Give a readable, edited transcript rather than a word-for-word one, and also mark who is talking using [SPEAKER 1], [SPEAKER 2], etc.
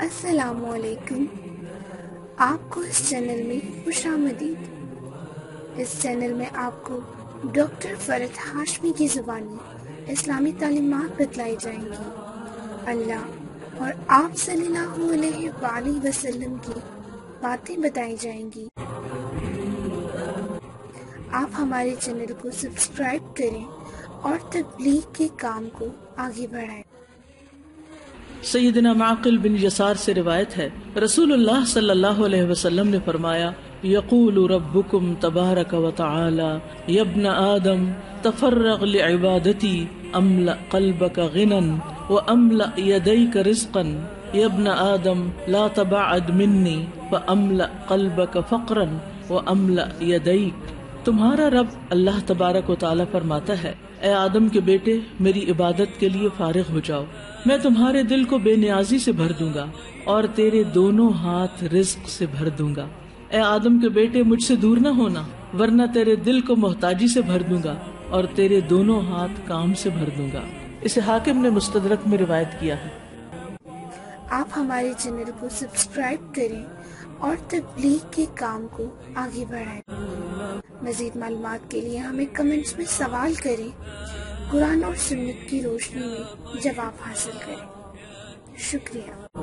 [SPEAKER 1] السلام علیکم، آپ کو اس چینل میں خوش آمدید۔ اس چینل میں آپ کو ڈاکٹر فرحت ہاشمی کی زبانی اسلامی تعلیمات بتلائی جائیں گی۔ اللہ اور آپ صلی اللہ علیہ وآلہ وسلم کی باتیں بتائی جائیں گی۔ آپ ہمارے چینل کو سبسکرائب کریں اور تبلیغ کے کام کو آگے بڑھائیں۔
[SPEAKER 2] سیدنا معقل بن یسار سے روایت ہے، رسول اللہ صلی اللہ علیہ وسلم نے فرمایا، یقول ربکم تبارک و تعالی یا ابن آدم تفرغ لعبادتی املأ قلبک غنا واملأ یدیک رزقا یا ابن آدم لا تبعد منی فاملأ قلبک فقرا واملأ یدیک۔ تمہارا رب اللہ تبارک و تعالی فرماتا ہے، اے آدم کے بیٹے، میری عبادت کے لیے فارغ ہو جاؤ، میں تمہارے دل کو بے نیازی سے بھر دوں گا اور تیرے دونوں ہاتھ رزق سے بھر دوں گا۔ اے آدم کے بیٹے، مجھ سے دور نہ ہونا، ورنہ تیرے دل کو محتاجی سے بھر دوں گا اور تیرے دونوں ہاتھ کام سے بھر دوں گا۔ اسے حاکم نے مستدرک میں روایت کیا ہے۔
[SPEAKER 1] آپ ہمارے چینل کو سبسکرائب کریں اور تبلیغ کے کام کو آگے بڑھائیں۔ مزید معلومات کے لیے ہمیں کمنٹس میں سوال کریں، قرآن اور سنت کی روشنی میں جواب حاصل کریں۔ شکریہ۔